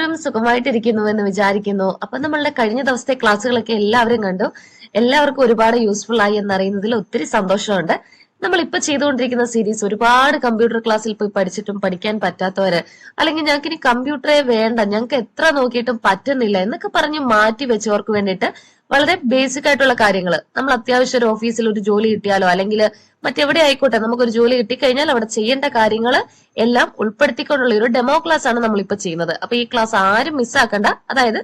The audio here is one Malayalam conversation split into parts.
എല്ലാവരും സുഖമായിട്ടിരിക്കുന്നു എന്ന് വിചാരിക്കുന്നു. അപ്പൊ നമ്മളുടെ കഴിഞ്ഞ ദിവസത്തെ ക്ലാസ്സുകളൊക്കെ എല്ലാവരും കണ്ടു. എല്ലാവർക്കും ഒരുപാട് യൂസ്ഫുൾ ആയി എന്നറിയുന്നതിൽ ഒത്തിരി സന്തോഷമുണ്ട്. നമ്മൾ ഇപ്പൊ ചെയ്തുകൊണ്ടിരിക്കുന്ന സീരീസ് ഒരുപാട് കമ്പ്യൂട്ടർ ക്ലാസ്സിൽ പോയി പഠിച്ചിട്ടും പഠിക്കാൻ പറ്റാത്തവര്, അല്ലെങ്കിൽ ഞങ്ങൾക്ക് ഇനി കമ്പ്യൂട്ടറെ വേണ്ട, ഞങ്ങൾക്ക് എത്ര നോക്കിയിട്ടും പറ്റുന്നില്ല എന്നൊക്കെ പറഞ്ഞ് മാറ്റി വെച്ചവർക്ക് വേണ്ടിയിട്ട് വളരെ ബേസിക് ആയിട്ടുള്ള കാര്യങ്ങൾ, നമ്മൾ അത്യാവശ്യം ഒരു ഓഫീസിൽ ഒരു ജോലി കിട്ടിയാലോ അല്ലെങ്കിൽ മറ്റെവിടെ ആയിക്കോട്ടെ നമുക്കൊരു ജോലി കിട്ടിക്കഴിഞ്ഞാൽ അവിടെ ചെയ്യേണ്ട കാര്യങ്ങൾ എല്ലാം ഉൾപ്പെടുത്തിക്കൊണ്ടുള്ള ഒരു ഡെമോ ക്ലാസ് ആണ് നമ്മളിപ്പോ ചെയ്യുന്നത്. അപ്പൊ ഈ ക്ലാസ് ആരും മിസ്സാക്കണ്ട. അതായത്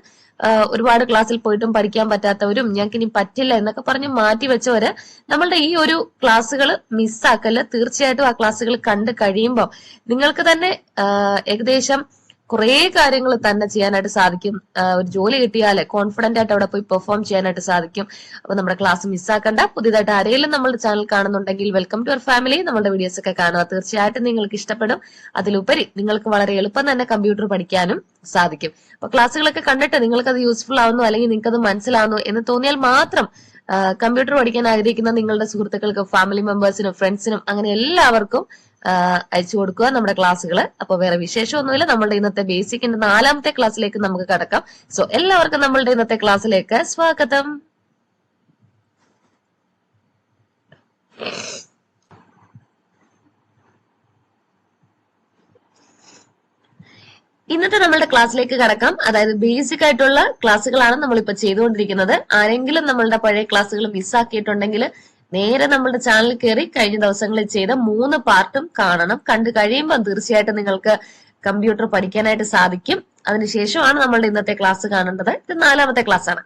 ഒരുപാട് ക്ലാസ്സിൽ പോയിട്ടും പഠിക്കാൻ പറ്റാത്തവരും ഞങ്ങൾക്ക് ഇനി പറ്റില്ല എന്നൊക്കെ പറഞ്ഞ് മാറ്റി വെച്ചവര് നമ്മളുടെ ഈ ഒരു ക്ലാസ്സുകൾ മിസ്സാക്കല്. തീർച്ചയായിട്ടും ആ ക്ലാസ്സുകൾ കണ്ടു കഴിയുമ്പോൾ നിങ്ങൾക്ക് തന്നെ ഏകദേശം കുറെ കാര്യങ്ങൾ തന്നെ ചെയ്യാനായിട്ട് സാധിക്കും. ഒരു ജോലി കിട്ടിയാൽ കോൺഫിഡന്റ് ആയിട്ട് അവിടെ പോയി പെർഫോം ചെയ്യാനായിട്ട് സാധിക്കും. അപ്പൊ നമ്മുടെ ക്ലാസ് മിസ്സാക്കണ്ട. പുതിയതായിട്ട് ആരെങ്കിലും നമ്മുടെ ചാനൽ കാണുന്നുണ്ടെങ്കിൽ വെൽക്കം ടു അവർ ഫാമിലി. നമ്മുടെ വീഡിയോസ് ഒക്കെ കാണുക, തീർച്ചയായിട്ടും നിങ്ങൾക്ക് ഇഷ്ടപ്പെടും. അതിലുപരി നിങ്ങൾക്ക് വളരെ എളുപ്പം തന്നെ കമ്പ്യൂട്ടർ പഠിക്കാനും സാധിക്കും. അപ്പൊ ക്ലാസ്സുകളൊക്കെ കണ്ടിട്ട് നിങ്ങൾക്ക് അത് യൂസ്ഫുൾ ആവുന്നു അല്ലെങ്കിൽ നിങ്ങൾക്ക് അത് മനസ്സിലാവുന്നു എന്ന് തോന്നിയാൽ മാത്രം കമ്പ്യൂട്ടർ പഠിക്കാൻ ആഗ്രഹിക്കുന്ന നിങ്ങളുടെ സുഹൃത്തുക്കൾക്ക്, ഫാമിലി മെമ്പേഴ്സിനും, ഫ്രണ്ട്സിനും അങ്ങനെ എല്ലാവർക്കും അയച്ചു കൊടുക്കുക നമ്മുടെ ക്ലാസ്സുകൾ. അപ്പൊ വേറെ വിശേഷമൊന്നുമില്ല. നമ്മളുടെ ഇന്നത്തെ ബേസിക്കിന്റെ 4ാമത്തെ ക്ലാസ്സിലേക്ക് നമുക്ക് കടക്കാം. സോ എല്ലാവർക്കും നമ്മളുടെ ഇന്നത്തെ ക്ലാസ്സിലേക്ക് സ്വാഗതം. ഇന്നത്തെ നമ്മളുടെ ക്ലാസ്സിലേക്ക് കടക്കാം. അതായത് ബേസിക് ആയിട്ടുള്ള ക്ലാസ്സുകളാണ് നമ്മളിപ്പോ ചെയ്തുകൊണ്ടിരിക്കുന്നത്. ആരെങ്കിലും നമ്മളുടെ പഴയ ക്ലാസ്സുകൾ മിസ്സാക്കിയിട്ടുണ്ടെങ്കിൽ നേരെ നമ്മളുടെ ചാനൽ കയറി കഴിഞ്ഞ ദിവസങ്ങളിൽ ചെയ്ത 3 പാർട്ടും കാണണം. കണ്ടു കഴിയുമ്പോൾ തീർച്ചയായിട്ടും നിങ്ങൾക്ക് കമ്പ്യൂട്ടർ പഠിക്കാനായിട്ട് സാധിക്കും. അതിനുശേഷമാണ് നമ്മളുടെ ഇന്നത്തെ ക്ലാസ് കാണേണ്ടത്. ഇത് 4ാമത്തെ ക്ലാസ് ആണ്.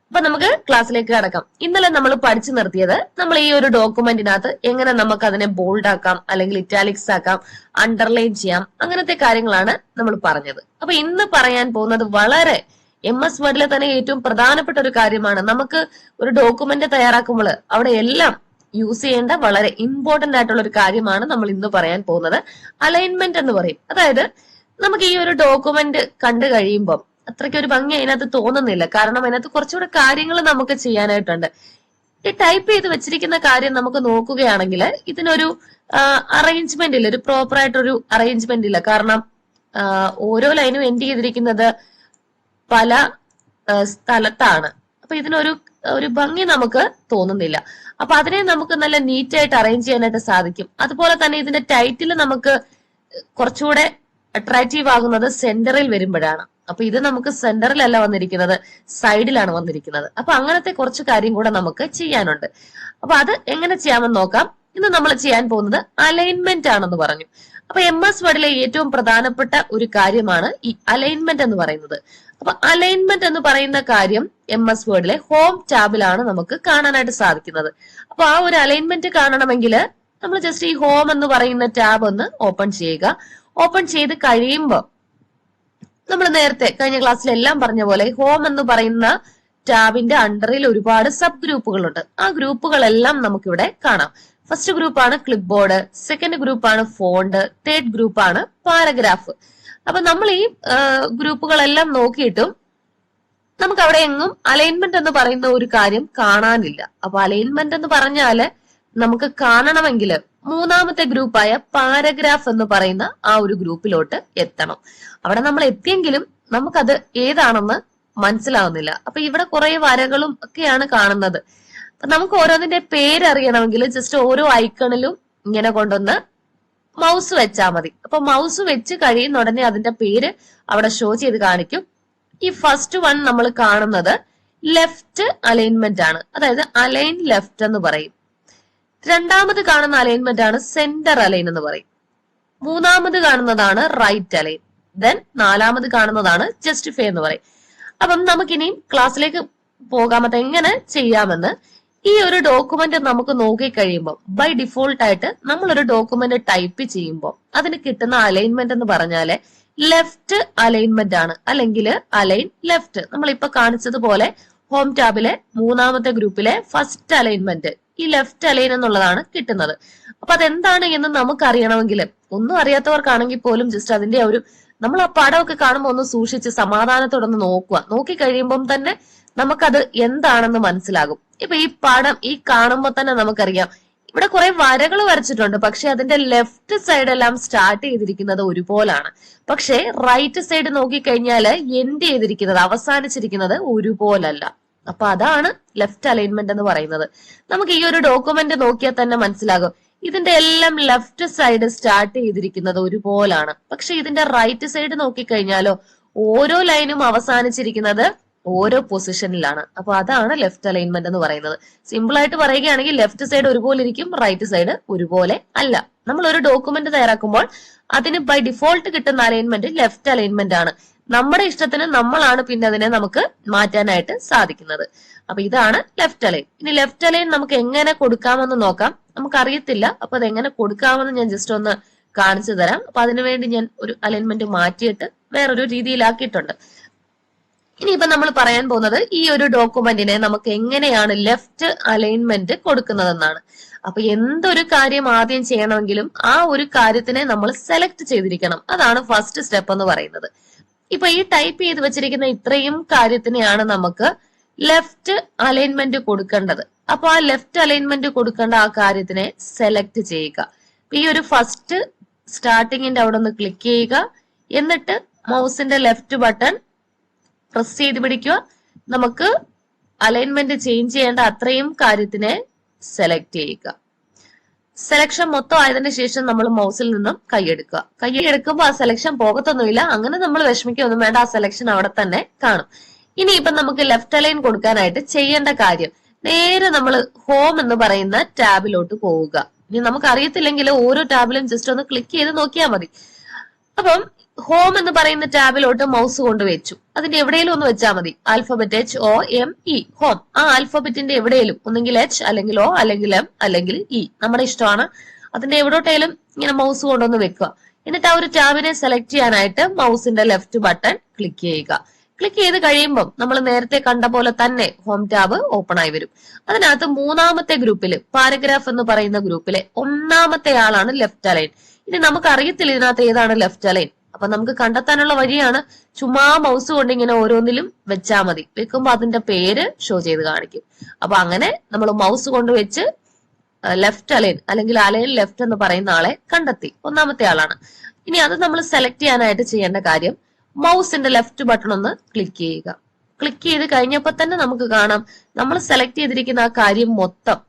അപ്പൊ നമുക്ക് ക്ലാസ്സിലേക്ക് കടക്കാം. ഇന്നലെ നമ്മൾ പഠിച്ചു നിർത്തിയത് നമ്മൾ ഈ ഒരു ഡോക്യുമെന്റിനകത്ത് എങ്ങനെ നമുക്ക് അതിനെ ബോൾഡ് ആക്കാം, അല്ലെങ്കിൽ ഇറ്റാലിക്സ് ആക്കാം, അണ്ടർലൈൻ ചെയ്യാം, അങ്ങനത്തെ കാര്യങ്ങളാണ് നമ്മൾ പറഞ്ഞത്. അപ്പൊ ഇന്ന് പറയാൻ പോകുന്നത് വളരെ MS വേർഡിലെ തന്നെ ഏറ്റവും പ്രധാനപ്പെട്ട ഒരു കാര്യമാണ്. നമുക്ക് ഒരു ഡോക്യുമെന്റ് തയ്യാറാക്കുമ്പോൾ അവിടെ എല്ലാം യൂസ് ചെയ്യേണ്ട വളരെ ഇമ്പോർട്ടന്റ് ആയിട്ടുള്ള ഒരു കാര്യമാണ് നമ്മൾ ഇന്ന് പറയാൻ പോകുന്നത്. അലൈൻമെന്റ് എന്ന് പറയും. അതായത് നമുക്ക് ഈ ഒരു ഡോക്യുമെന്റ് കണ്ടു കഴിയുമ്പോൾ അത്രയ്ക്ക് ഒരു ഭംഗി അതിനകത്ത് തോന്നുന്നില്ല. കാരണം അതിനകത്ത് കുറച്ചുകൂടെ കാര്യങ്ങൾ നമുക്ക് ചെയ്യാനായിട്ടുണ്ട്. ഈ ടൈപ്പ് ചെയ്ത് വെച്ചിരിക്കുന്ന കാര്യം നമുക്ക് നോക്കുകയാണെങ്കിൽ ഇതിനൊരു അറേഞ്ച്മെന്റ് ഇല്ല, ഒരു പ്രോപ്പർ ആയിട്ടൊരു അറേഞ്ച്മെന്റ് ഇല്ല. കാരണം ഓരോ ലൈനും എൻഡ് ചെയ്തിരിക്കുന്നത് പല സ്ഥലത്താണ്. അപ്പൊ ഇതിനൊരു ഭംഗി നമുക്ക് തോന്നുന്നില്ല. അപ്പൊ അതിനെ നമുക്ക് നല്ല നീറ്റായിട്ട് അറേഞ്ച് ചെയ്യാനായിട്ട് സാധിക്കും. അതുപോലെ തന്നെ ഇതിന്റെ ടൈറ്റിൽ നമുക്ക് കുറച്ചുകൂടെ അട്രാക്റ്റീവ് ആകുന്നത് സെന്ററിൽ വരുമ്പോഴാണ്. അപ്പൊ ഇത് നമുക്ക് സെന്ററിലല്ല വന്നിരിക്കുന്നത്, സൈഡിലാണ് വന്നിരിക്കുന്നത്. അപ്പൊ അങ്ങനത്തെ കുറച്ച് കാര്യം കൂടെ നമുക്ക് ചെയ്യാനുണ്ട്. അപ്പൊ അത് എങ്ങനെ ചെയ്യാമെന്ന് നോക്കാം. ഇന്ന് നമ്മൾ ചെയ്യാൻ പോകുന്നത് അലൈൻമെന്റ് ആണെന്ന് പറഞ്ഞു. അപ്പൊ MS വേർഡിലെ ഏറ്റവും പ്രധാനപ്പെട്ട ഒരു കാര്യമാണ് ഈ അലൈൻമെന്റ് എന്ന് പറയുന്നത്. അപ്പൊ അലൈൻമെന്റ് എന്ന് പറയുന്ന കാര്യം MS വേർഡിലെ ഹോം ടാബിലാണ് നമുക്ക് കാണാനായിട്ട് സാധിക്കുന്നത്. അപ്പൊ ആ ഒരു അലൈൻമെന്റ് കാണണമെങ്കിൽ നമ്മൾ ജസ്റ്റ് ഈ ഹോം എന്ന് പറയുന്ന ടാബ് ഒന്ന് ഓപ്പൺ ചെയ്യുക. ഓപ്പൺ ചെയ്ത് കഴിയുമ്പോൾ നമ്മൾ നേരത്തെ കഴിഞ്ഞ ക്ലാസ്സിലെല്ലാം പറഞ്ഞ പോലെ ഹോം എന്ന് പറയുന്ന ടാബിന്റെ അണ്ടറിൽ ഒരുപാട് സബ് ഗ്രൂപ്പുകളുണ്ട്. ആ ഗ്രൂപ്പുകളെല്ലാം നമുക്കിവിടെ കാണാം. ഫസ്റ്റ് ഗ്രൂപ്പാണ് ക്ലിപ്പ് ബോർഡ്, സെക്കൻഡ് ഗ്രൂപ്പാണ് ഫോണ്ട്, തേർഡ് ഗ്രൂപ്പാണ് പാരഗ്രാഫ്. അപ്പൊ നമ്മൾ ഈ ഗ്രൂപ്പുകളെല്ലാം നോക്കിയിട്ടും നമുക്ക് അവിടെ എങ്ങും അലൈൻമെന്റ് എന്ന് പറയുന്ന ഒരു കാര്യം കാണാനില്ല. അപ്പൊ അലൈൻമെന്റ് എന്ന് പറഞ്ഞാല് നമുക്ക് കാണണമെങ്കിൽ 3ാമത്തെ ഗ്രൂപ്പായ പാരഗ്രാഫ് എന്ന് പറയുന്ന ആ ഒരു ഗ്രൂപ്പിലോട്ട് എത്തണം. അവിടെ നമ്മൾ എത്തിയെങ്കിലും നമുക്കത് ഏതാണെന്ന് മനസ്സിലാവുന്നില്ല. അപ്പൊ ഇവിടെ കുറെ വരകളും ഒക്കെയാണ് കാണുന്നത്. നമുക്ക് ഓരോന്നിന്റെ പേരറിയണമെങ്കിൽ ജസ്റ്റ് ഓരോ ഐക്കണിലും ഇങ്ങനെ കൊണ്ടൊന്ന് മൗസ് വെച്ചാൽ മതി. അപ്പൊ മൗസ് വെച്ച് കഴിയുന്ന ഉടനെ അതിന്റെ പേര് അവിടെ ഷോ ചെയ്ത് കാണിക്കും. ഈ ഫസ്റ്റ് വൺ നമ്മൾ കാണുന്നത് ലെഫ്റ്റ് അലൈൻമെന്റ് ആണ്. അതായത് അലൈൻ ലെഫ്റ്റ് എന്ന് പറയും. 2ാമത് കാണുന്ന അലൈൻമെന്റ് ആണ് സെന്റർ അലൈൻ എന്ന് പറയും. 3ാമത് കാണുന്നതാണ് റൈറ്റ് അലൈൻ. ദെൻ 4ാമത് കാണുന്നതാണ് ജസ്റ്റിഫൈ എന്ന് പറയും. അപ്പം നമുക്കിനിയും ക്ലാസ്സിലേക്ക് പോകാമത് എങ്ങനെ ചെയ്യാമെന്ന്. ഈ ഒരു ഡോക്യുമെന്റ് നമുക്ക് നോക്കിക്കഴിയുമ്പോൾ ബൈ ഡിഫോൾട്ട് ആയിട്ട് നമ്മളൊരു ഡോക്യുമെന്റ് ടൈപ്പ് ചെയ്യുമ്പോൾ അതിന് കിട്ടുന്ന അലൈൻമെന്റ് എന്ന് പറഞ്ഞാല് ലെഫ്റ്റ് അലൈൻമെന്റ് ആണ്, അല്ലെങ്കിൽ അലൈൻ ലെഫ്റ്റ്. നമ്മളിപ്പോ കാണിച്ചതുപോലെ ഹോം ടാബിലെ 3ാമത്തെ ഗ്രൂപ്പിലെ ഫസ്റ്റ് അലൈൻമെന്റ് ഈ ലെഫ്റ്റ് അലൈൻ എന്നുള്ളതാണ് കിട്ടുന്നത്. അപ്പൊ അതെന്താണ് എന്ന് നമുക്ക് അറിയണമെങ്കിൽ, ഒന്നും അറിയാത്തവർക്കാണെങ്കിൽ പോലും ജസ്റ്റ് അതിന്റെ നമ്മൾ ആ പടമൊക്കെ കാണുമ്പോൾ ഒന്ന് സൂക്ഷിച്ച് സമാധാനത്തോടൊന്ന് നോക്കുക. നോക്കിക്കഴിയുമ്പം തന്നെ നമുക്കത് എന്താണെന്ന് മനസ്സിലാകും. ഇപ്പൊ ഈ പടം ഈ കാണുമ്പോൾ തന്നെ നമുക്കറിയാം ഇവിടെ കുറെ വരകൾ വരച്ചിട്ടുണ്ട്, പക്ഷെ അതിന്റെ ലെഫ്റ്റ് സൈഡ് എല്ലാം സ്റ്റാർട്ട് ചെയ്തിരിക്കുന്നത് ഒരുപോലാണ്. പക്ഷെ റൈറ്റ് സൈഡ് നോക്കിക്കഴിഞ്ഞാല് എൻഡ് ചെയ്തിരിക്കുന്നത്, അവസാനിച്ചിരിക്കുന്നത് ഒരുപോലല്ല. അപ്പൊ അതാണ് ലെഫ്റ്റ് അലൈൻമെന്റ് എന്ന് പറയുന്നത്. നമുക്ക് ഈ ഒരു ഡോക്യുമെന്റ് നോക്കിയാൽ തന്നെ മനസ്സിലാകും ഇതിന്റെ എല്ലാം ലെഫ്റ്റ് സൈഡ് സ്റ്റാർട്ട് ചെയ്തിരിക്കുന്നത് ഒരുപോലാണ്. പക്ഷെ ഇതിന്റെ റൈറ്റ് സൈഡ് നോക്കിക്കഴിഞ്ഞാലോ ഓരോ ലൈനും അവസാനിച്ചിരിക്കുന്നത് ഓരോ പൊസിഷനിലാണ്. അപ്പൊ അതാണ് ലെഫ്റ്റ് അലൈൻമെന്റ് എന്ന് പറയുന്നത്. സിമ്പിൾ ആയിട്ട് പറയുകയാണെങ്കിൽ ലെഫ്റ്റ് സൈഡ് ഒരുപോലെ ഇരിക്കും, റൈറ്റ് സൈഡ് ഒരുപോലെ അല്ല. നമ്മൾ ഒരു ഡോക്യുമെന്റ് തയ്യാറാക്കുമ്പോൾ അതിന് ബൈ ഡിഫോൾട്ട് കിട്ടുന്ന അലൈൻമെന്റ് ലെഫ്റ്റ് അലൈൻമെന്റ് ആണ്. നമ്മുടെ ഇഷ്ടത്തിന് നമ്മളാണ് പിന്നെ അതിനെ നമുക്ക് മാറ്റാനായിട്ട് സാധിക്കുന്നത്. അപ്പൊ ഇതാണ് ലെഫ്റ്റ് അലൈൻ. ഇനി ലെഫ്റ്റ് അലൈൻ നമുക്ക് എങ്ങനെ കൊടുക്കാമെന്ന് നോക്കാം. നമുക്കറിയത്തില്ല, അപ്പൊ അത് എങ്ങനെ കൊടുക്കാമെന്ന് ഞാൻ ജസ്റ്റ് ഒന്ന് കാണിച്ചു തരാം. അപ്പൊ അതിനുവേണ്ടി ഞാൻ ഒരു അലൈൻമെന്റ് മാറ്റിയിട്ട് വേറൊരു രീതിയിലാക്കിയിട്ടുണ്ട്. ഇനിയിപ്പോ നമ്മൾ പറയാൻ പോകുന്നത് ഈ ഒരു ഡോക്യുമെന്റിനെ നമുക്ക് എങ്ങനെയാണ് ലെഫ്റ്റ് അലൈൻമെന്റ് കൊടുക്കുന്നതെന്നാണ്. അപ്പൊ എന്തൊരു കാര്യം ആദ്യം ചെയ്യണമെങ്കിലും ആ ഒരു കാര്യത്തിനെ നമ്മൾ സെലക്ട് ചെയ്തിരിക്കണം. അതാണ് ഫസ്റ്റ് സ്റ്റെപ്പ് എന്ന് പറയുന്നത്. ഇപ്പൊ ഈ ടൈപ്പ് ചെയ്ത് വെച്ചിരിക്കുന്ന ഇത്രയും കാര്യത്തിനെയാണ് നമുക്ക് ലെഫ്റ്റ് അലൈൻമെന്റ് കൊടുക്കേണ്ടത്. അപ്പൊ ആ ലെഫ്റ്റ് അലൈൻമെന്റ് കൊടുക്കേണ്ട ആ കാര്യത്തിനെ സെലക്ട് ചെയ്യുക. ഈ ഒരു ഫസ്റ്റ് സ്റ്റാർട്ടിങ്ങിന്റെ അവിടെ ഒന്ന് ക്ലിക്ക് ചെയ്യുക. എന്നിട്ട് മൗസിന്റെ ലെഫ്റ്റ് ബട്ടൺ പ്രസ് ചെയ്ത് പിടിക്കുക. നമുക്ക് അലൈൻമെന്റ് ചേഞ്ച് ചെയ്യേണ്ട അത്രയും കാര്യത്തിനെ സെലക്ട് ചെയ്യുക. സെലക്ഷൻ മൊത്തം ആയതിനു ശേഷം നമ്മൾ മൗസിൽ നിന്നും കൈയെടുക്കുക. കൈയെടുക്കുമ്പോൾ ആ സെലക്ഷൻ പോകത്തൊന്നുമില്ല, അങ്ങനെ നമ്മൾ വിഷമിക്കൊന്നും വേണ്ട, ആ സെലക്ഷൻ അവിടെ തന്നെ കാണും. ഇനി ഇപ്പൊ നമുക്ക് ലെഫ്റ്റ് അലൈൻ കൊടുക്കാനായിട്ട് ചെയ്യേണ്ട കാര്യം, നേരെ നമ്മൾ ഹോം എന്ന് പറയുന്ന ടാബിലോട്ട് പോവുക. ഇനി നമുക്ക് അറിയത്തില്ലെങ്കിൽ ഓരോ ടാബിലും ജസ്റ്റ് ഒന്ന് ക്ലിക്ക് ചെയ്ത് നോക്കിയാൽ മതി. അപ്പം ഹോം എന്ന് പറയുന്ന ടാബിലോട്ട് മൗസ് കൊണ്ട് വെച്ചു. അതിന്റെ എവിടെയെങ്കിലും ഒന്ന് വെച്ചാൽ മതി. Alphabet HOME home. ആ ആൽഫബറ്റിന്റെ എവിടെയെങ്കിലും ഒന്നെങ്കിൽ H അല്ലെങ്കിൽ O അല്ലെങ്കിൽ M അല്ലെങ്കിൽ E, നമ്മുടെ ഇഷ്ടമാണ്. അതിന്റെ എവിടോട്ടേലും ഇങ്ങനെ മൗസ് കൊണ്ടൊന്ന് വെക്കുക. എന്നിട്ട് ആ ഒരു ടാബിനെ സെലക്ട് ചെയ്യാനായിട്ട് മൗസിന്റെ ലെഫ്റ്റ് ബട്ടൺ ക്ലിക്ക് ചെയ്യുക. ക്ലിക്ക് ചെയ്ത് കഴിയുമ്പോൾ നമ്മൾ നേരത്തെ കണ്ട പോലെ തന്നെ ഹോം ടാബ് ഓപ്പൺ ആയി വരും. അതിനകത്ത് മൂന്നാമത്തെ ഗ്രൂപ്പില് പാരഗ്രാഫ് എന്ന് പറയുന്ന ഗ്രൂപ്പിലെ ഒന്നാമത്തെ ആളാണ് ലെഫ്റ്റ് അലൈൻ. ഇനി നമുക്ക് അറിയത്തില്ല ഇതിനകത്ത് ഏതാണ് ലെഫ്റ്റ് അലൈൻ. അപ്പൊ നമുക്ക് കണ്ടെത്താനുള്ള വഴിയാണ് ചുമ്മാ മൗസ് കൊണ്ട് ഇങ്ങനെ ഓരോന്നിലും വെച്ചാൽ മതി. വെക്കുമ്പോ അതിന്റെ പേര് ഷോ ചെയ്ത് കാണിക്കും. അപ്പൊ അങ്ങനെ നമ്മൾ മൗസ് കൊണ്ട് വെച്ച് ലെഫ്റ്റ് അലൈൻ അല്ലെങ്കിൽ അലൈൻ ലെഫ്റ്റ് എന്ന് പറയുന്ന ആളെ കണ്ടെത്തി. ഒന്നാമത്തെ ആളാണ്. ഇനി അത് നമ്മൾ സെലക്ട് ചെയ്യാനായിട്ട് ചെയ്യേണ്ട കാര്യം, മൗസിന്റെ ലെഫ്റ്റ് ബട്ടൺ ഒന്ന് ക്ലിക്ക് ചെയ്യുക. ക്ലിക്ക് ചെയ്ത് കഴിഞ്ഞപ്പോ തന്നെ നമുക്ക് കാണാം നമ്മൾ സെലക്ട് ചെയ്തിരിക്കുന്ന ആ കാര്യം മൊത്തം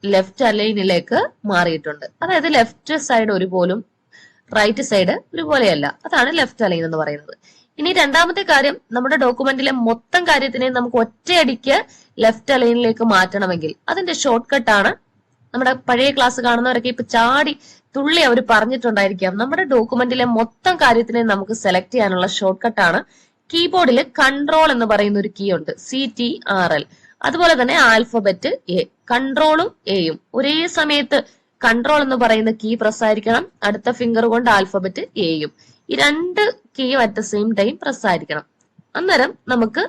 ലെഫ്റ്റ് അലൈനിലേക്ക് മാറിയിട്ടുണ്ട്. അതായത് ലെഫ്റ്റ് സൈഡ് ഒരുപോലും റൈറ്റ് സൈഡ് ഒരുപോലെയല്ല. അതാണ് ലെഫ്റ്റ് അലൈൻ എന്ന് പറയുന്നത്. ഇനി രണ്ടാമത്തെ കാര്യം, നമ്മുടെ ഡോക്യുമെന്റിലെ മൊത്തം കാര്യത്തിനെ നമുക്ക് ഒറ്റയടിക്ക് ലെഫ്റ്റ് അലൈനിലേക്ക് മാറ്റണമെങ്കിൽ അതിന്റെ ഷോർട്ട് കട്ടാണ്. നമ്മുടെ പഴയ ക്ലാസ് കാണുന്നവരൊക്കെ ഇപ്പൊ ചാടി തുള്ളി അവർ പറഞ്ഞിട്ടുണ്ടായിരിക്കാം. നമ്മുടെ ഡോക്യുമെന്റിലെ മൊത്തം കാര്യത്തിനെ നമുക്ക് സെലക്ട് ചെയ്യാനുള്ള ഷോർട്ട് കട്ടാണ് കീബോർഡിൽ കൺട്രോൾ എന്ന് പറയുന്ന ഒരു കീ ഉണ്ട്, CTRL. അതുപോലെ തന്നെ ആൽഫബറ്റ് A, കൺട്രോളും എയും ഒരേ സമയത്ത് കൺട്രോൾ എന്ന് പറയുന്ന കീ പ്രസ് ആയിരിക്കണം. അടുത്ത ഫിംഗർ കൊണ്ട് ആൽഫബറ്റ് എയും. ഈ രണ്ട് കീയും at the same time press ആയിരിക്കണം. അന്നേരം നമുക്ക്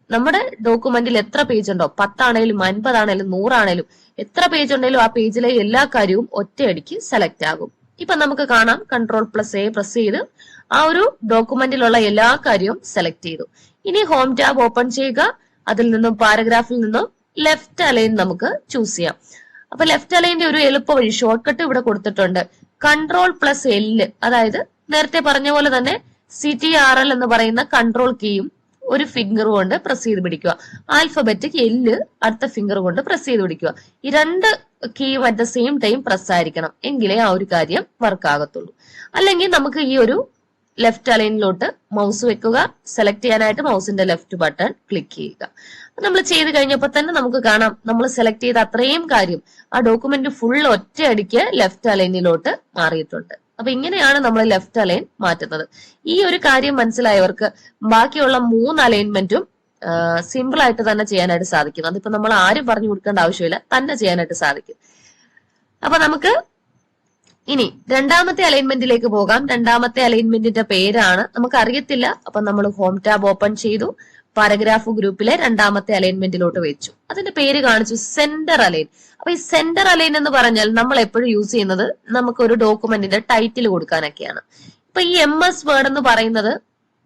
നമ്മുടെ ഡോക്യുമെന്റിൽ എത്ര പേജ് ഉണ്ടോ, 10 ആണേലും 50 ആണേലും 100 ആണേലും എത്ര പേജ് ഉണ്ടെങ്കിലും ആ പേജിലെ എല്ലാ കാര്യവും ഒറ്റയടിക്ക് സെലക്ട് ആകും. ഇപ്പൊ നമുക്ക് കാണാം Ctrl+A പ്രസ് ചെയ്ത് ആ ഒരു ഡോക്യുമെന്റിലുള്ള എല്ലാ കാര്യവും സെലക്ട് ചെയ്തു. ഇനി ഹോം ടാബ് ഓപ്പൺ ചെയ്യുക. അതിൽ നിന്നും പാരഗ്രാഫിൽ നിന്നും ലെഫ്റ്റ് അലൈൻ നമുക്ക് ചൂസ് ചെയ്യാം. അപ്പൊ ലെഫ്റ്റ് അലൈന്റെ ഒരു എളുപ്പ വഴി ഷോർട്ട് കട്ട് ഇവിടെ കൊടുത്തിട്ടുണ്ട്. Ctrl+L, അതായത് നേരത്തെ പറഞ്ഞ പോലെ തന്നെ CTRL എന്ന് പറയുന്ന കൺട്രോൾ കീയും ഒരു ഫിംഗർ കൊണ്ട് പ്രസ് ചെയ്ത് പിടിക്കുക. ആൽഫബറ്റ് L അടുത്ത ഫിംഗർ കൊണ്ട് പ്രസ് ചെയ്ത് പിടിക്കുക. ഈ രണ്ട് കീയും at the same time press ആയിരിക്കണം, എങ്കിലേ ആ ഒരു കാര്യം വർക്ക് ആകത്തുള്ളൂ. അല്ലെങ്കിൽ നമുക്ക് ഈ ഒരു ലെഫ്റ്റ് അലൈനിലോട്ട് മൗസ് വെക്കുക. സെലക്ട് ചെയ്യാനായിട്ട് മൗസിന്റെ ലെഫ്റ്റ് ബട്ടൺ ക്ലിക്ക് ചെയ്യുക. നമ്മൾ ചെയ്ത് കഴിഞ്ഞപ്പോൾ തന്നെ നമുക്ക് കാണാം നമ്മൾ സെലക്ട് ചെയ്ത അത്രയും കാര്യം ആ ഡോക്യുമെന്റ് ഫുൾ ഒറ്റയടിക്ക് ലെഫ്റ്റ് അലൈനിലോട്ട് മാറിയിട്ടുണ്ട്. അപ്പൊ ഇങ്ങനെയാണ് നമ്മൾ ലെഫ്റ്റ് അലൈൻ മാറ്റുന്നത്. ഈ ഒരു കാര്യം മനസ്സിലായവർക്ക് ബാക്കിയുള്ള 3 അലൈൻമെന്റും സിമ്പിൾ ആയിട്ട് തന്നെ ചെയ്യാനായിട്ട് സാധിക്കും. അതിപ്പോ നമ്മൾ ആരും പറഞ്ഞു കൊടുക്കേണ്ട ആവശ്യമില്ല, തന്നെ ചെയ്യാനായിട്ട് സാധിക്കും. അപ്പൊ നമുക്ക് ഇനി രണ്ടാമത്തെ അലൈൻമെന്റിലേക്ക് പോകാം. രണ്ടാമത്തെ അലൈൻമെന്റിന്റെ പേരാണ് നമുക്ക് അറിയത്തില്ല. അപ്പൊ നമ്മൾ ഹോം ടാബ് ഓപ്പൺ ചെയ്തു. പാരഗ്രാഫ് ഗ്രൂപ്പിലെ രണ്ടാമത്തെ അലൈൻമെന്റിലോട്ട് വെച്ചു. അതിന്റെ പേര് കാണിച്ചു സെന്റർ അലൈൻ. അപ്പൊ ഈ സെന്റർ അലൈൻ എന്ന് പറഞ്ഞാൽ നമ്മൾ എപ്പോഴും യൂസ് ചെയ്യുന്നത് നമുക്ക് ഒരു ഡോക്യുമെന്റിന്റെ ടൈറ്റിൽ കൊടുക്കാനൊക്കെയാണ്. ഇപ്പൊ ഈ MS വേർഡ് എന്ന് പറയുന്നത്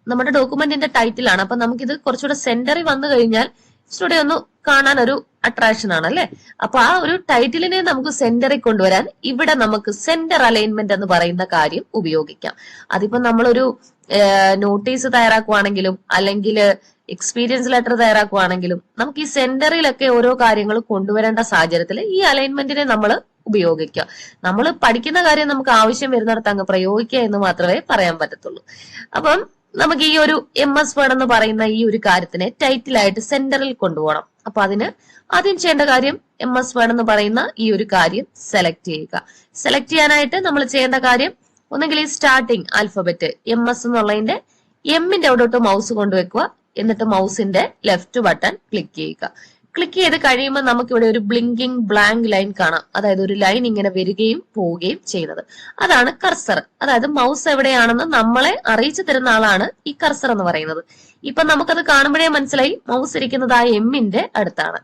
നമ്മുടെ ഡോക്യുമെന്റിന്റെ ടൈറ്റിലാണ്. അപ്പൊ നമുക്കിത് കുറച്ചുകൂടെ സെന്ററിൽ വന്നു കഴിഞ്ഞാൽ ഇച്ചിരി ഒന്ന് കാണാൻ ഒരു അട്രാക്ഷൻ ആണ് അല്ലെ. അപ്പൊ ആ ഒരു ടൈറ്റിലിനെ നമുക്ക് സെന്ററിൽ കൊണ്ടുവരാൻ ഇവിടെ നമുക്ക് സെന്റർ അലൈൻമെന്റ് എന്ന് പറയുന്ന കാര്യം ഉപയോഗിക്കാം. അതിപ്പോ നമ്മളൊരു നോട്ടീസ് തയ്യാറാക്കുവാണെങ്കിലും അല്ലെങ്കിൽ എക്സ്പീരിയൻസ് ലെറ്റർ തയ്യാറാക്കുവാണെങ്കിലും നമുക്ക് ഈ സെന്ററിലൊക്കെ ഓരോ കാര്യങ്ങൾ കൊണ്ടുവരേണ്ട സാഹചര്യത്തിൽ ഈ അലൈൻമെന്റിനെ നമ്മൾ ഉപയോഗിക്കുക. നമ്മൾ പഠിക്കുന്ന കാര്യം നമുക്ക് ആവശ്യം വരുന്നിടത്ത് അങ്ങ് പ്രയോഗിക്കുക എന്ന് മാത്രമേ പറയാൻ പറ്റത്തുള്ളൂ. അപ്പം നമുക്ക് ഈ ഒരു MS വേർഡ് എന്ന് പറയുന്ന ഈ ഒരു കാര്യത്തിനെ ടൈറ്റിലായിട്ട് സെന്ററിൽ കൊണ്ടുപോകണം. അപ്പൊ അതിന് ആദ്യം ചെയ്യേണ്ട കാര്യം MS വേർഡ് എന്ന് പറയുന്ന ഈ ഒരു കാര്യം സെലക്ട് ചെയ്യുക. സെലക്ട് ചെയ്യാനായിട്ട് നമ്മൾ ചെയ്യേണ്ട കാര്യം ഒന്നെങ്കിൽ ഈ സ്റ്റാർട്ടിങ് ആൽഫബറ്റ് MS എന്നുള്ളതിന്റെ എമ്മിന്റെ അവിടോട്ട് മൗസ് കൊണ്ടുവെക്കുക. എന്നിട്ട് മൗസിന്റെ ലെഫ്റ്റ് ബട്ടൺ ക്ലിക്ക് ചെയ്യുക. ക്ലിക്ക് ചെയ്ത് കഴിയുമ്പോൾ നമുക്ക് ഇവിടെ ഒരു ബ്ലിങ്കിങ് ബ്ലാങ്ക് ലൈൻ കാണാം. അതായത് ഒരു ലൈൻ ഇങ്ങനെ വരികയും പോവുകയും ചെയ്യുന്നത്, അതാണ് കർസർ. അതായത് മൗസ് എവിടെയാണെന്ന് നമ്മളെ അറിയിച്ചു തരുന്ന ആളാണ് ഈ കർസർ എന്ന് പറയുന്നത്. ഇപ്പൊ നമുക്കത് കാണുമ്പോഴേ മനസ്സിലായി മൗസ് ഇരിക്കുന്നത് ആ എമ്മിന്റെ അടുത്താണ്.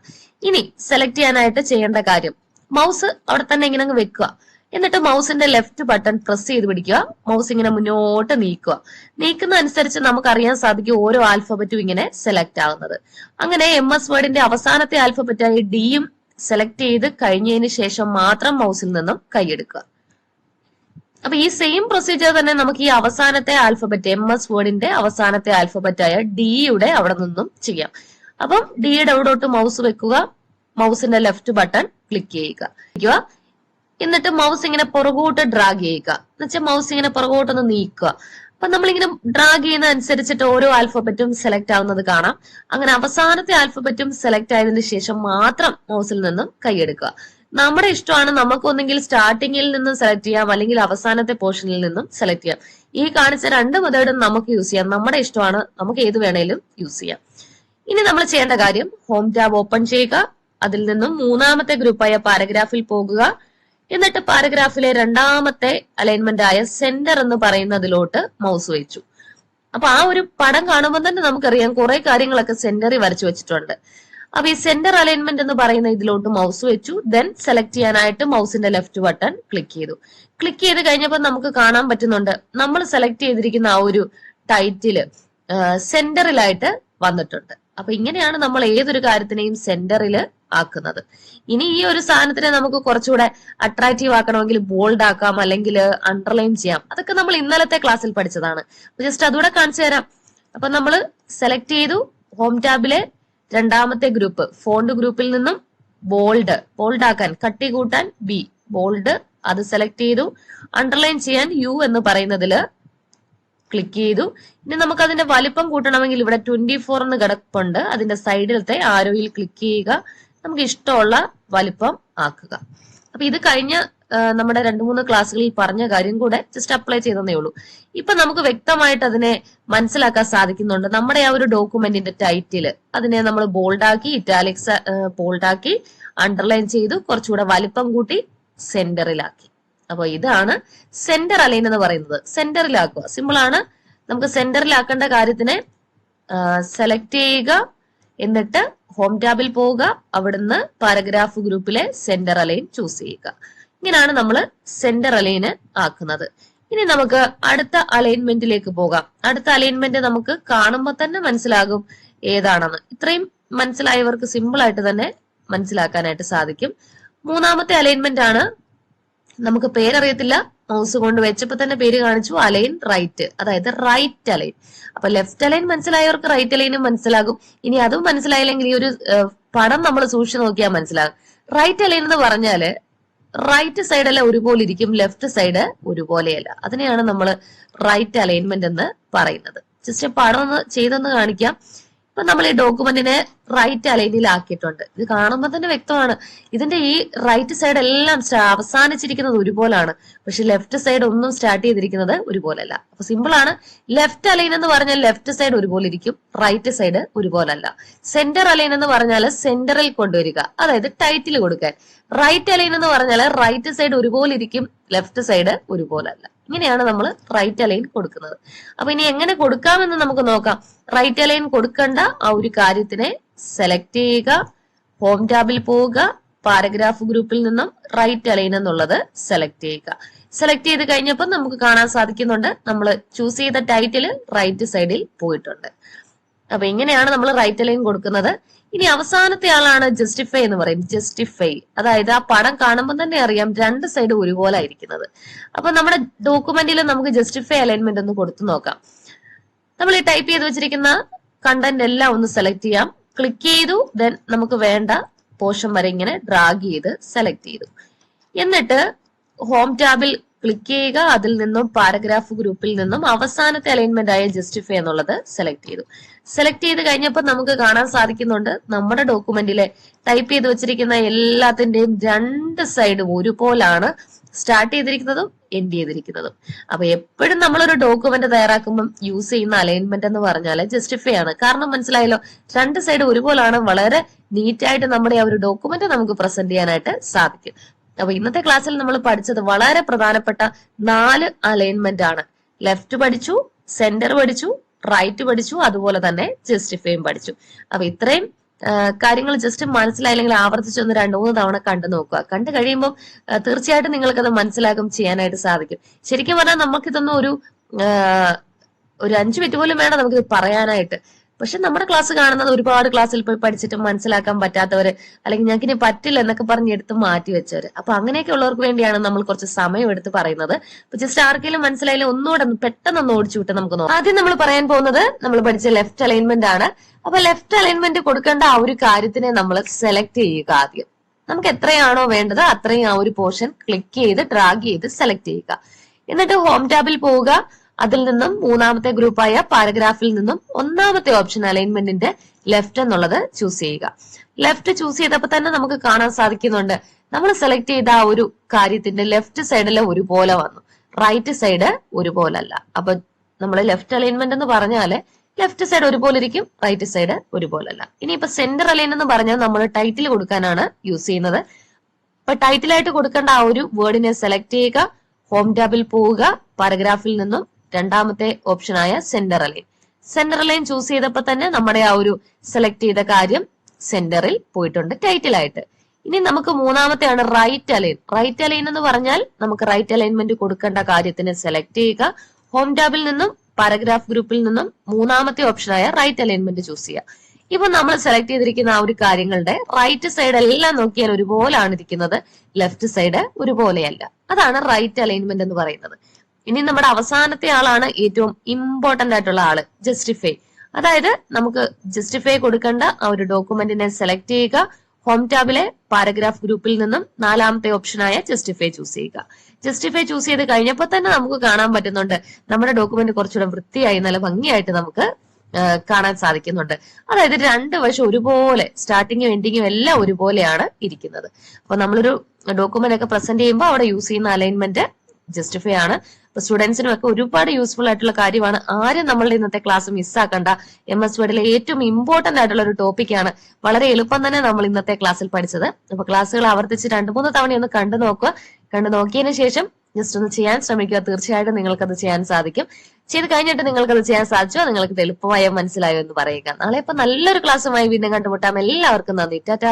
ഇനി സെലക്ട് ചെയ്യാനായിട്ട് ചെയ്യേണ്ട കാര്യം മൗസ് അവിടെ തന്നെ ഇങ്ങനെ അങ്ങ് വെക്കുക. എന്നിട്ട് മൗസിന്റെ ലെഫ്റ്റ് ബട്ടൺ പ്രസ് ചെയ്ത് പിടിക്കുക. മൗസ് ഇങ്ങനെ മുന്നോട്ട് നീക്കുക. നീക്കുന്ന അനുസരിച്ച് നമുക്ക് അറിയാൻ സാധിക്കും ഓരോ ആൽഫബറ്റും ഇങ്ങനെ സെലക്ട് ആകുന്നത്. അങ്ങനെ MS വേർഡിന്റെ അവസാനത്തെ ആൽഫബറ്റായി ഡിയും സെലക്ട് ചെയ്ത് കഴിഞ്ഞതിന് ശേഷം മാത്രം മൗസിൽ നിന്നും കൈയെടുക്കുക. അപ്പൊ ഈ സെയിം പ്രൊസീജിയർ തന്നെ നമുക്ക് ഈ അവസാനത്തെ ആൽഫബറ്റ് MS വേർഡിന്റെ അവസാനത്തെ ആൽഫബറ്റായ ഡിയുടെ അവിടെ നിന്നും ചെയ്യാം. അപ്പം ഡിയുടെ അവിടോട്ട് മൗസ് വെക്കുക. മൗസിന്റെ ലെഫ്റ്റ് ബട്ടൺ ക്ലിക്ക് ചെയ്യുക. എന്നിട്ട് മൗസ് ഇങ്ങനെ പുറകോട്ട് ഡ്രാഗ് ചെയ്യുക. എന്നുവെച്ചാൽ മൗസ് ഇങ്ങനെ പുറകോട്ടൊന്ന് നീക്കുക. അപ്പൊ നമ്മളിങ്ങനെ ഡ്രാഗ് ചെയ്യുന്ന അനുസരിച്ചിട്ട് ഓരോ ആൽഫബറ്റും സെലക്ട് ആവുന്നത് കാണാം. അങ്ങനെ അവസാനത്തെ ആൽഫബറ്റും സെലക്ട് ആയതിനു ശേഷം മാത്രം മൗസിൽ നിന്നും കൈയെടുക്കുക. നമ്മുടെ ഇഷ്ടമാണ്, നമുക്ക് ഒന്നെങ്കിൽ സ്റ്റാർട്ടിങ്ങിൽ നിന്നും സെലക്ട് ചെയ്യാം അല്ലെങ്കിൽ അവസാനത്തെ പോർഷനിൽ നിന്നും സെലക്ട് ചെയ്യാം. ഈ കാണിച്ച രണ്ട് മെത്തേഡും നമുക്ക് യൂസ് ചെയ്യാം. നമ്മുടെ ഇഷ്ടമാണ്, നമുക്ക് ഏത് വേണേലും യൂസ് ചെയ്യാം. ഇനി നമ്മൾ ചെയ്യേണ്ട കാര്യം ഹോം ടാബ് ഓപ്പൺ ചെയ്യുക. അതിൽ നിന്നും മൂന്നാമത്തെ ഗ്രൂപ്പായ പാരഗ്രാഫിൽ പോകുക. എന്നിട്ട് പാരഗ്രാഫിലെ രണ്ടാമത്തെ അലൈൻമെന്റ് ആയ സെന്റർ എന്ന് പറയുന്നതിലോട്ട് മൗസ് വെച്ചു. അപ്പൊ ആ ഒരു പടം കാണുമ്പോൾ തന്നെ നമുക്കറിയാം കുറെ കാര്യങ്ങളൊക്കെ സെന്ററിൽ വരച്ചു വെച്ചിട്ടുണ്ട്. അപ്പൊ ഈ സെന്റർ അലൈൻമെന്റ് എന്ന് പറയുന്ന ഇതിലോട്ട് മൗസ് വെച്ചു. ദെൻ സെലക്ട് ചെയ്യാനായിട്ട് മൗസിന്റെ ലെഫ്റ്റ് ബട്ടൺ ക്ലിക്ക് ചെയ്തു. ക്ലിക്ക് ചെയ്ത് കഴിഞ്ഞപ്പോൾ നമുക്ക് കാണാൻ പറ്റുന്നുണ്ട് നമ്മൾ സെലക്ട് ചെയ്തിരിക്കുന്ന ആ ഒരു ടൈറ്റില് സെന്ററിലായിട്ട് വന്നിട്ടുണ്ട്. അപ്പൊ ഇങ്ങനെയാണ് നമ്മൾ ഏതൊരു കാര്യത്തിനെയും സെന്ററിൽ ആക്കുന്നത്. ഇനി ഈ ഒരു സാധനത്തിനെ നമുക്ക് കുറച്ചുകൂടെ അട്രാക്റ്റീവ് ആക്കണമെങ്കിൽ ബോൾഡ് ആക്കാം, അല്ലെങ്കിൽ അണ്ടർലൈൻ ചെയ്യാം. അതൊക്കെ നമ്മൾ ഇന്നലത്തെ ക്ലാസ്സിൽ പഠിച്ചതാണ്. ജസ്റ്റ് അതുകൂടെ കാണിച്ചു തരാം. അപ്പൊ നമ്മൾ സെലക്ട് ചെയ്തു. ഹോം ടാബിലെ രണ്ടാമത്തെ ഗ്രൂപ്പ് ഫോണ്ട് ഗ്രൂപ്പിൽ നിന്നും ബോൾഡ് ആക്കാൻ കട്ടി കൂട്ടാൻ B ബോൾഡ് അത് സെലക്ട് ചെയ്തു. അണ്ടർലൈൻ ചെയ്യാൻ U എന്ന് പറയുന്നതില് ക്ലിക്ക് ചെയ്തു. ഇനി നമുക്ക് അതിന്റെ വലിപ്പം കൂട്ടണമെങ്കിൽ ഇവിടെ 24 എന്ന് കിടപ്പുണ്ട്. അതിന്റെ സൈഡിലത്തെ ആരോയിൽ ക്ലിക്ക് ചെയ്യുക. നമുക്ക് ഇഷ്ടമുള്ള വലിപ്പം ആക്കുക. അപ്പൊ ഇത് കഴിഞ്ഞ നമ്മുടെ 2-3 ക്ലാസ്സുകളിൽ പറഞ്ഞ കാര്യം കൂടെ ജസ്റ്റ് അപ്ലൈ ചെയ്തതേ ഉള്ളൂ. ഇപ്പൊ നമുക്ക് വ്യക്തമായിട്ട് അതിനെ മനസ്സിലാക്കാൻ സാധിക്കുന്നുണ്ട്. നമ്മുടെ ആ ഒരു ഡോക്യുമെന്റിന്റെ ടൈറ്റിൽ അതിനെ നമ്മൾ ബോൾഡാക്കി, ഇറ്റാലിക്സ് ബോൾഡാക്കി, അണ്ടർലൈൻ ചെയ്തു, കുറച്ചുകൂടെ വലിപ്പം കൂട്ടി സെന്ററിലാക്കി. അപ്പൊ ഇതാണ് സെന്റർ അലൈൻ എന്ന് പറയുന്നത്. സെന്ററിലാക്കുക സിമ്പിൾ ആണ്. നമുക്ക് സെന്ററിലാക്കേണ്ട കാര്യത്തിനെ സെലക്ട് ചെയ്യുക. എന്നിട്ട് ഹോം ടാബിൽ പോവുക. അവിടുന്ന് പാരഗ്രാഫ് ഗ്രൂപ്പിലെ സെന്റർ അലൈൻ ചൂസ് ചെയ്യുക. ഇങ്ങനെയാണ് നമ്മൾ സെന്റർ അലൈന് ആക്കുന്നത്. ഇനി നമുക്ക് അടുത്ത അലൈൻമെന്റിലേക്ക് പോകാം. അടുത്ത അലൈൻമെന്റ് നമുക്ക് കാണുമ്പോൾ തന്നെ മനസ്സിലാകും ഏതാണെന്ന്. ഇത്രയും മനസ്സിലായവർക്ക് സിമ്പിൾ ആയിട്ട് തന്നെ മനസ്സിലാക്കാനായിട്ട് സാധിക്കും. മൂന്നാമത്തെ അലൈൻമെന്റ് ആണ്. നമുക്ക് പേരറിയത്തില്ല, മൗസ് കൊണ്ട് വെച്ചപ്പോ തന്നെ പേര് കാണിച്ചു, അലൈൻ റൈറ്റ്, അതായത് റൈറ്റ് അലൈൻ. അപ്പൊ ലെഫ്റ്റ് അലൈൻ മനസ്സിലായവർക്ക് റൈറ്റ് അലൈനും മനസ്സിലാകും. ഇനി അതും മനസ്സിലായില്ലെങ്കിൽ ഈ ഒരു പടം നമ്മൾ സൂക്ഷിച്ചു നോക്കിയാൽ മനസ്സിലാകും. റൈറ്റ് അലൈൻ എന്ന് പറഞ്ഞാല് റൈറ്റ് സൈഡ് അല്ല ഒരുപോലെ ഇരിക്കും, ലെഫ്റ്റ് സൈഡ് ഒരുപോലെയല്ല. അതിനെയാണ് നമ്മൾ റൈറ്റ് അലൈൻമെന്റ് എന്ന് പറയുന്നത്. ജസ്റ്റ് പടം ഒന്ന് ചെയ്തൊന്ന് കാണിക്കാം. ഇപ്പൊ നമ്മൾ ഈ ഡോക്യുമെന്റിനെ റൈറ്റ് അലൈനിൽ ആക്കിയിട്ടുണ്ട്. ഇത് കാണുമ്പോൾ തന്നെ വ്യക്തമാണ് ഇതിന്റെ ഈ റൈറ്റ് സൈഡ് എല്ലാം അവസാനിച്ചിരിക്കുന്നത് ഒരുപോലാണ്, പക്ഷെ ലെഫ്റ്റ് സൈഡ് ഒന്നും സ്റ്റാർട്ട് ചെയ്തിരിക്കുന്നത് ഒരുപോലല്ല. അപ്പൊ സിമ്പിൾ ആണ്. ലെഫ്റ്റ് അലൈൻ എന്ന് പറഞ്ഞാൽ ലെഫ്റ്റ് സൈഡ് ഒരുപോലെ ഇരിക്കും, റൈറ്റ് സൈഡ് ഒരുപോലല്ല. സെന്റർ അലൈൻ എന്ന് പറഞ്ഞാൽ സെന്ററിൽ കൊണ്ടുവരിക, അതായത് ടൈറ്റിൽ കൊടുക്കാൻ. റൈറ്റ് അലൈൻ എന്ന് പറഞ്ഞാൽ റൈറ്റ് സൈഡ് ഒരുപോലെ ഇരിക്കും, ലെഫ്റ്റ് സൈഡ് ഒരുപോലല്ല. ഇങ്ങനെയാണ് നമ്മൾ റൈറ്റ് അലൈൻ കൊടുക്കുന്നത്. അപ്പൊ ഇനി എങ്ങനെ കൊടുക്കാമെന്ന് നമുക്ക് നോക്കാം. റൈറ്റ് അലൈൻ കൊടുക്കേണ്ട ആ ഒരു കാര്യത്തിനെ സെലക്ട് ചെയ്യുക, ഹോം ടാബിൽ പോവുക, പാരഗ്രാഫ് ഗ്രൂപ്പിൽ നിന്നും റൈറ്റ് അലൈൻ എന്നുള്ളത് സെലക്ട് ചെയ്യുക. സെലക്ട് ചെയ്ത് കഴിഞ്ഞപ്പോൾ നമുക്ക് കാണാൻ സാധിക്കുന്നുണ്ട് നമ്മൾ ചൂസ് ചെയ്ത ടൈറ്റിൽ റൈറ്റ് സൈഡിൽ പോയിട്ടുണ്ട്. അപ്പൊ ഇങ്ങനെയാണ് നമ്മൾ റൈറ്റ് അലൈൻ കൊടുക്കുന്നത്. ഇനി അവസാനത്തെ ആളാണ് ജസ്റ്റിഫൈ എന്ന് പറയും. ജസ്റ്റിഫൈ അതായത് ആ പടം കാണുമ്പോൾ തന്നെ അറിയാം രണ്ട് സൈഡ് ഒരുപോലെ ആയിരിക്കുന്നത്. അപ്പൊ നമ്മുടെ ഡോക്യുമെന്റിൽ നമുക്ക് ജസ്റ്റിഫൈ അലൈൻമെന്റ് ഒന്ന് കൊടുത്തു നോക്കാം. നമ്മൾ ഈ ടൈപ്പ് ചെയ്ത് വെച്ചിരിക്കുന്ന കണ്ടന്റ് എല്ലാം ഒന്ന് സെലക്ട് ചെയ്യാം. ക്ലിക്ക് ചെയ്തു, ദെൻ നമുക്ക് വേണ്ട പോർഷൻ വരെ ഇങ്ങനെ ഡ്രാഗ് ചെയ്ത് സെലക്ട് ചെയ്തു. എന്നിട്ട് ഹോം ടാബിൽ ക്ലിക്ക് ചെയ്യുക. അതിൽ നിന്നും പാരഗ്രാഫ് ഗ്രൂപ്പിൽ നിന്നും അവസാനത്തെ അലൈൻമെന്റ് ആയ ജസ്റ്റിഫൈ എന്നുള്ളത് സെലക്ട് ചെയ്തു. സെലക്ട് ചെയ്ത് കഴിഞ്ഞപ്പോൾ നമുക്ക് കാണാൻ സാധിക്കുന്നുണ്ട് നമ്മുടെ ഡോക്യുമെന്റിലെ ടൈപ്പ് ചെയ്ത് വെച്ചിരിക്കുന്ന എല്ലാത്തിന്റെയും രണ്ട് സൈഡും ഒരുപോലാണ് സ്റ്റാർട്ട് ചെയ്തിരിക്കുന്നതും എൻഡ് ചെയ്തിരിക്കുന്നതും. അപ്പൊ എപ്പോഴും നമ്മളൊരു ഡോക്യുമെന്റ് തയ്യാറാക്കുമ്പോൾ യൂസ് ചെയ്യുന്ന അലൈൻമെന്റ് എന്ന് പറഞ്ഞാൽ ജസ്റ്റിഫൈ ആണ്. കാരണം മനസ്സിലായല്ലോ, രണ്ട് സൈഡ് ഒരുപോലാണ്. വളരെ നീറ്റായിട്ട് നമ്മുടെ ആ ഒരു ഡോക്യുമെന്റ് നമുക്ക് പ്രസന്റ് ചെയ്യാനായിട്ട് സാധിക്കും. അപ്പൊ ഇന്നത്തെ ക്ലാസ്സിൽ നമ്മൾ പഠിച്ചത് വളരെ പ്രധാനപ്പെട്ട 4 അലൈൻമെന്റ് ആണ്. ലെഫ്റ്റ് പഠിച്ചു, സെന്റർ പഠിച്ചു, റൈറ്റ് പഠിച്ചു, അതുപോലെ തന്നെ ജസ്റ്റിഫൈയും പഠിച്ചു. അപ്പൊ ഇത്രയും കാര്യങ്ങൾ ജസ്റ്റ് മനസ്സിലായില്ലെങ്കിൽ ആവർത്തിച്ച് ഒന്ന് 2-3 തവണ കണ്ടു നോക്കുക. കണ്ടു കഴിയുമ്പോൾ തീർച്ചയായിട്ടും നിങ്ങൾക്കത് മനസ്സിലാക്കും, ചെയ്യാനായിട്ട് സാധിക്കും. ശരിക്കും പറഞ്ഞാൽ നമുക്കിതൊന്നും ഒരു 5 മിനിറ്റ് പോലും വേണം നമുക്കിത് പറയാനായിട്ട്. പക്ഷെ നമ്മുടെ ക്ലാസ് കാണുന്നത് ഒരുപാട് ക്ലാസ്സിൽ പോയി പഠിച്ചിട്ട് മനസ്സിലാക്കാൻ പറ്റാത്തവര്, അല്ലെങ്കിൽ ഞങ്ങൾക്ക് ഇനി പറ്റില്ല എന്നൊക്കെ പറഞ്ഞ് എടുത്ത് മാറ്റി വെച്ചവര്. അപ്പൊ അങ്ങനെയൊക്കെ ഉള്ളവർക്ക് വേണ്ടിയാണ് നമ്മൾ കുറച്ച് സമയം എടുത്ത് പറയുന്നത്. അപ്പൊ ജസ്റ്റ് ആർക്കെങ്കിലും മനസ്സിലായാലും ഒന്നുകൂടെ പെട്ടെന്ന് ഓടിച്ചു വിട്ട് നമുക്ക് നോക്കാം. ആദ്യം നമ്മൾ പറയാൻ പോകുന്നത് നമ്മൾ പഠിച്ച ലെഫ്റ്റ് അലൈൻമെന്റ് ആണ്. അപ്പൊ ലെഫ്റ്റ് അലൈൻമെന്റ് കൊടുക്കേണ്ട ആ ഒരു കാര്യത്തിനെ നമ്മൾ സെലക്ട് ചെയ്യുക. ആദ്യം നമുക്ക് എത്രയാണോ വേണ്ടത് അത്രയും ആ ഒരു പോർഷൻ ക്ലിക്ക് ചെയ്ത് ഡ്രാഗ് ചെയ്ത് സെലക്ട് ചെയ്യുക. എന്നിട്ട് ഹോം ടാബിൽ പോവുക. അതിൽ നിന്നും മൂന്നാമത്തെ ഗ്രൂപ്പായ പാരഗ്രാഫിൽ നിന്നും ഒന്നാമത്തെ ഓപ്ഷൻ അലൈൻമെന്റിന്റെ ലെഫ്റ്റ് എന്നുള്ളത് ചൂസ് ചെയ്യുക. ലെഫ്റ്റ് ചൂസ് ചെയ്തപ്പോൾ തന്നെ നമുക്ക് കാണാൻ സാധിക്കുന്നുണ്ട് നമ്മൾ സെലക്ട് ചെയ്ത ആ ഒരു കാര്യത്തിന്റെ ലെഫ്റ്റ് സൈഡിൽ ഒരുപോലെ വന്നു, റൈറ്റ് സൈഡ് ഒരുപോലെ അല്ല. അപ്പൊ നമ്മൾ ലെഫ്റ്റ് അലൈൻമെന്റ് എന്ന് പറഞ്ഞാല് ലെഫ്റ്റ് സൈഡ് ഒരുപോലെ ഇരിക്കും, റൈറ്റ് സൈഡ് ഒരുപോലെ അല്ല. ഇനിയിപ്പോ സെന്റർ അലൈൻ എന്ന് പറഞ്ഞാൽ നമ്മൾ ടൈറ്റിൽ കൊടുക്കാനാണ് യൂസ് ചെയ്യുന്നത്. അപ്പൊ ടൈറ്റിലായിട്ട് കൊടുക്കേണ്ട ആ ഒരു വേർഡിനെ സെലക്ട് ചെയ്യുക. ഹോം ടാബിൽ പോവുക. പാരഗ്രാഫിൽ നിന്നും രണ്ടാമത്തെ ഓപ്ഷനായ centre align. Centre align choose ചെയ്തപ്പോൾ തന്നെ നമ്മുടെ ആ ഒരു സെലക്ട് ചെയ്ത കാര്യം സെന്ററിൽ പോയിട്ടുണ്ട് ടൈറ്റിലായിട്ട്. ഇനി നമുക്ക് മൂന്നാമത്തെയാണ് റൈറ്റ് അലൈൻ. റൈറ്റ് അലൈൻ എന്ന് പറഞ്ഞാൽ നമുക്ക് റൈറ്റ് അലൈൻമെന്റ് കൊടുക്കേണ്ട കാര്യത്തിന് സെലക്ട് ചെയ്യുക. ഹോം ടാബിൽ നിന്നും പാരഗ്രാഫ് ഗ്രൂപ്പിൽ നിന്നും മൂന്നാമത്തെ ഓപ്ഷനായ റൈറ്റ് അലൈൻമെന്റ് ചൂസ് ചെയ്യുക. ഇപ്പൊ നമ്മൾ സെലക്ട് ചെയ്തിരിക്കുന്ന ആ ഒരു കാര്യങ്ങളുടെ റൈറ്റ് സൈഡ് എല്ലാം നോക്കിയാൽ ഒരുപോലാണ് ഇരിക്കുന്നത്, ലെഫ്റ്റ് സൈഡ് ഒരുപോലെയല്ല. അതാണ് റൈറ്റ് അലൈൻമെന്റ് എന്ന് പറയുന്നത്. ഇനി നമ്മുടെ അവസാനത്തെ ആളാണ് ഏറ്റവും ഇമ്പോർട്ടന്റ് ആയിട്ടുള്ള ആള്, ജസ്റ്റിഫൈ. അതായത് നമുക്ക് ജസ്റ്റിഫൈ കൊടുക്കേണ്ട ആ ഒരു ഡോക്യുമെന്റിനെ സെലക്ട് ചെയ്യുക. ഹോം ടാബിലെ പാരഗ്രാഫ് ഗ്രൂപ്പിൽ നിന്നും നാലാമത്തെ ഓപ്ഷനായ ജസ്റ്റിഫൈ ചൂസ് ചെയ്യുക. ജസ്റ്റിഫൈ ചൂസ് ചെയ്ത് കഴിഞ്ഞപ്പോൾ തന്നെ നമുക്ക് കാണാൻ പറ്റുന്നുണ്ട് നമ്മുടെ ഡോക്യുമെന്റ് കുറച്ചുകൂടെ വൃത്തിയായി നല്ല ഭംഗിയായിട്ട് നമുക്ക് കാണാൻ സാധിക്കുന്നുണ്ട്. അതായത് രണ്ട് വശം ഒരുപോലെ, സ്റ്റാർട്ടിങ്ങും എൻഡിങ്ങും എല്ലാം ഒരുപോലെയാണ് ഇരിക്കുന്നത്. അപ്പൊ നമ്മളൊരു ഡോക്യുമെന്റ് ഒക്കെ പ്രസന്റ് ചെയ്യുമ്പോൾ അവിടെ യൂസ് ചെയ്യുന്ന അലൈൻമെന്റ് ജസ്റ്റിഫൈ ആണ്. അപ്പൊ സ്റ്റുഡൻസിനും ഒക്കെ ഒരുപാട് യൂസ്ഫുൾ ആയിട്ടുള്ള കാര്യമാണ്. ആരും നമ്മളുടെ ഇന്നത്തെ ക്ലാസ് മിസ്സാക്കണ്ട. MS വേർഡിലെ ഏറ്റവും ഇമ്പോർട്ടന്റ് ആയിട്ടുള്ള ഒരു ടോപ്പിക്കാണ്. വളരെ എളുപ്പം തന്നെ നമ്മൾ ഇന്നത്തെ ക്ലാസ്സിൽ പഠിച്ചത്. അപ്പൊ ക്ലാസ്സുകൾ ആവർത്തിച്ച് 2-3 തവണ ഒന്ന് കണ്ടു നോക്കുക. കണ്ടു നോക്കിയതിനു ശേഷം ജസ്റ്റ് ഒന്ന് ചെയ്യാൻ ശ്രമിക്കുക. തീർച്ചയായിട്ടും നിങ്ങൾക്കത് ചെയ്യാൻ സാധിക്കും. ചെയ്ത് കഴിഞ്ഞിട്ട് നിങ്ങൾക്കത് ചെയ്യാൻ സാധിച്ചോ, നിങ്ങൾക്ക് എളുപ്പമായോ മനസ്സിലായോ എന്ന് പറയുക. നാളെ ഇപ്പൊ നല്ലൊരു ക്ലാസ്സുമായി വീണ്ടും കണ്ടുമുട്ടാം. എല്ലാവർക്കും നന്ദി. ടാറ്റാ.